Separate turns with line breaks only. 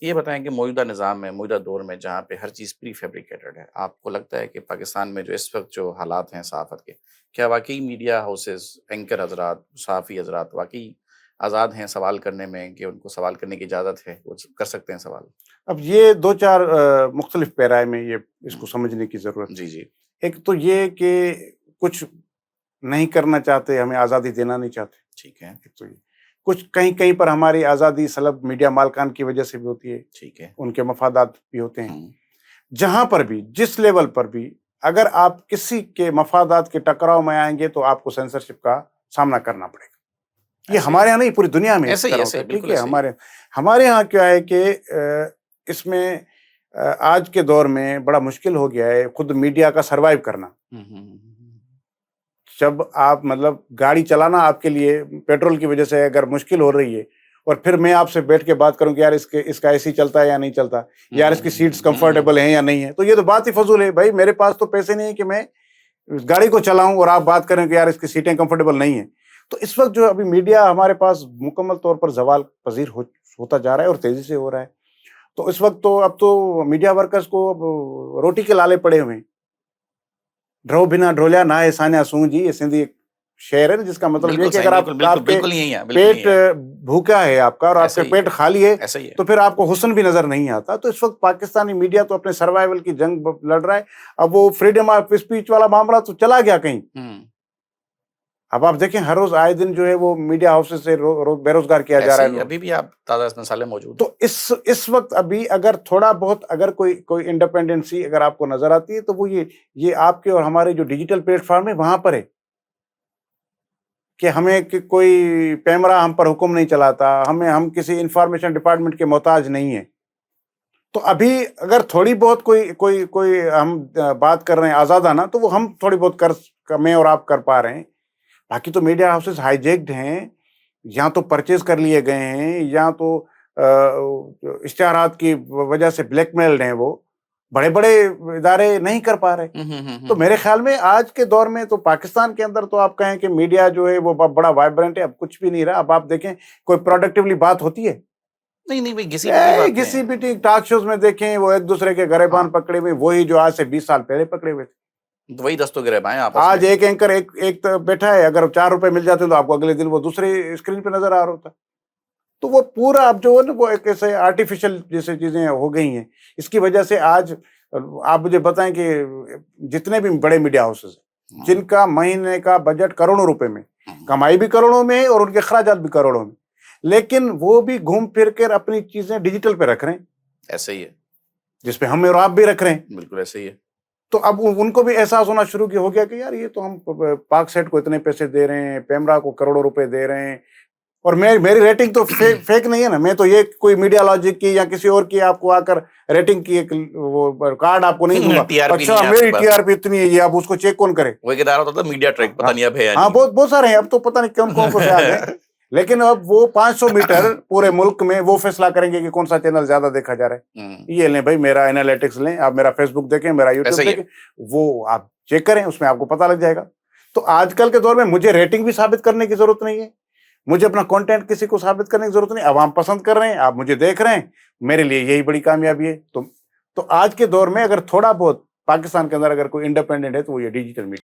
یہ بتائیں کہ موجودہ نظام میں، موجودہ دور میں جہاں پہ ہر چیز پری فیبریکیٹڈ ہے، آپ کو لگتا ہے کہ پاکستان میں جو اس وقت جو حالات ہیں صحافت کے، کیا واقعی میڈیا ہاؤسز، اینکر حضرات، صحافی حضرات واقعی آزاد ہیں سوال کرنے میں، کہ ان کو سوال کرنے کی اجازت ہے، وہ کر سکتے ہیں سوال؟
اب یہ دو چار مختلف پیرائے میں یہ اس کو سمجھنے کی ضرورت ہے۔
جی جی
ایک تو یہ کہ کچھ نہیں کرنا چاہتے، ہمیں آزادی دینا نہیں چاہتے،
ٹھیک ہے
ایک تو یہ کچھ کہیں کہیں پر ہماری آزادی سلب میڈیا مالکان کی وجہ سے بھی ہوتی ہے،
ٹھیک ہے
ان کے مفادات بھی ہوتے ہیں۔
ہوں،
جہاں پر بھی، جس لیول پر بھی اگر آپ کسی کے مفادات کے ٹکراؤ میں آئیں گے تو آپ کو سینسرشپ کا سامنا کرنا پڑے گا۔ یہ
ایسے ہی
ہمارے یہاں نہیں، پوری دنیا میں اس
ایسے ہی
طرح
ایسے
ہوتا
ہی
ہے، ٹھیک
بالکل
ہے۔
ایسے ہی
ہمارے یہاں کیا ہے کہ اس میں آج کے دور میں بڑا مشکل ہو گیا ہے خود میڈیا کا سروائیو کرنا۔ جب آپ مطلب گاڑی چلانا آپ کے لیے پیٹرول کی وجہ سے اگر مشکل ہو رہی ہے، اور پھر میں آپ سے بیٹھ کے بات کروں کہ یار اس کا اے سی چلتا ہے یا نہیں چلتا، یار اس کی سیٹس کمفرٹیبل ہیں یا نہیں ہے، تو یہ تو بات ہی فضول ہے۔ بھائی میرے پاس تو پیسے نہیں ہے کہ میں گاڑی کو چلاؤں اور آپ بات کریں کہ یار اس کی سیٹیں کمفرٹیبل نہیں ہیں۔ تو اس وقت جو ابھی میڈیا ہمارے پاس مکمل طور پر زوال پذیر ہوتا جا رہا ہے اور تیزی سے ہو رہا ہے۔ تو اس وقت تو اب تو میڈیا ورکرز کو روٹی کے لالے پڑے ہوئے ہیں۔ ڈرو بنا ڈھولیا نہ ہے سانیہ سون جی، یہ سندھی ایک شعر ہے نا، جس کا مطلب یہ
بالکل
کہ
صحیح،
اگر
بالکل بالکل
آپ کے
بالکل یہی ہے، بالکل
پیٹ
یہی ہے،
بھوکا ہے آپ کا اور آپ
ایسا
کے
ہی
پیٹ خالی ہے
ایسا ہی ہے۔
تو پھر آپ کو حسن بھی نظر نہیں آتا۔ تو اس وقت پاکستانی میڈیا تو اپنے سروائیول کی جنگ لڑ رہا ہے۔ اب وہ فریڈم آف اسپیچ والا معاملہ تو چلا گیا کہیں۔ اب آپ دیکھیں ہر روز آئے دن جو ہے وہ میڈیا ہاؤسز سے بے روزگار کیا جا رہا
ایسے ہی
ہے۔
ابھی بھی آپ تازہ مثالیں موجود
تو اس وقت ابھی اگر تھوڑا بہت اگر کوئی انڈیپینڈنسی اگر آپ کو نظر آتی ہے تو وہ یہ آپ کے اور ہمارے جو ڈیجیٹل پلیٹ فارم ہے وہاں پر ہے کہ ہمیں کوئی پیمرا ہم پر حکم نہیں چلاتا، ہم کسی انفارمیشن ڈپارٹمنٹ کے محتاج نہیں ہیں۔ تو ابھی اگر تھوڑی بہت کوئی ہم بات کر رہے ہیں آزادانہ، تو وہ ہم تھوڑی بہت میں اور آپ کر پا رہے ہیں۔ باقی تو میڈیا ہاؤسز ہائی جیکڈ ہیں، یا تو پرچیز کر لیے گئے ہیں یا تو اشتہارات کی وجہ سے بلیک میلڈ ہیں، وہ بڑے بڑے ادارے نہیں کر پا رہے۔ تو میرے خیال میں آج کے دور میں تو پاکستان کے اندر تو آپ کہیں کہ میڈیا جو ہے وہ بڑا وائبرنٹ ہے، اب کچھ بھی نہیں رہا۔ اب آپ دیکھیں کوئی پروڈکٹیولی بات ہوتی ہے؟
نہیں بھائی، گھسی پٹی باتیں ہیں۔
گھسی پٹی ٹاک شوز میں دیکھیں وہ ایک دوسرے کے گریبان پکڑے ہوئے، وہی جو آج سے 20 سال پہلے پکڑے ہوئے تھے۔
وہی دستوں گریباں ہیں آپس میں۔
آج ایک اینکر ایک بیٹھا ہے، اگر 4 روپے مل جاتے تو آپ کو اگلے دن وہ دوسرے اسکرین پہ نظر آ رہا ہوتا۔ تو وہ پورا اب جو ہے نا وہ ایک ایسے آرٹیفیشل جیسے چیزیں ہو گئی ہیں۔ اس کی وجہ سے آج آپ مجھے بتائیں کہ جتنے بھی بڑے میڈیا ہاؤسز ہیں جن کا مہینے کا بجٹ کروڑوں روپے میں، کمائی بھی کروڑوں میں ہے اور ان کے اخراجات بھی کروڑوں میں، لیکن وہ بھی گھوم پھر کر اپنی چیزیں ڈیجیٹل پہ رکھ رہے ہیں،
ایسے ہی ہے،
جس پہ ہم اور آپ بھی رکھ رہے ہیں۔
بالکل ایسے ہی ہے۔
تو اب ان کو بھی احساس ہونا شروع ہو گیا کہ یار یہ تو ہم پاک سیٹ کو اتنے پیسے دے رہے ہیں، پیمرا کو کروڑوں روپے دے رہے ہیں، اور میری ریٹنگ تو فیک نہیں ہے نا۔ میں تو یہ کوئی میڈیا لاجک کی یا کسی اور کی آپ کو آ کر ریٹنگ کی ایک وہ کارڈ آپ کو نہیں دوں گا، اچھا میری ٹی آر پی اتنی ہے، یہ اب اس کو چیک کون کرے؟
وہ ایک ادارہ ہوتا تھا میڈیا ٹریک، پتہ نہیں اب ہے یا
ہاں
نہیں۔
بہت سارے ہیں، اب تو پتہ نہیں کون سے آ گئے، لیکن اب وہ 500 میٹر پورے ملک میں وہ فیصلہ کریں گے کہ کون سا چینل زیادہ دیکھا جا رہا ہے۔ یہ لیں بھائی میرا انالیٹکس لیں، آپ میرا فیس بک دیکھیں، میرا یوٹیوب دیکھیں، وہ آپ چیک کریں، اس میں آپ کو پتہ لگ جائے گا۔ تو آج کل کے دور میں مجھے ریٹنگ بھی ثابت کرنے کی ضرورت نہیں ہے، مجھے اپنا کنٹینٹ کسی کو ثابت کرنے کی ضرورت نہیں، عوام پسند کر رہے ہیں، آپ مجھے دیکھ رہے ہیں، میرے لیے یہی بڑی کامیابی ہے۔ تو آج کے دور میں اگر تھوڑا بہت پاکستان کے اندر اگر کوئی انڈیپینڈنٹ ہے تو وہ یہ ڈیجیٹل میڈیا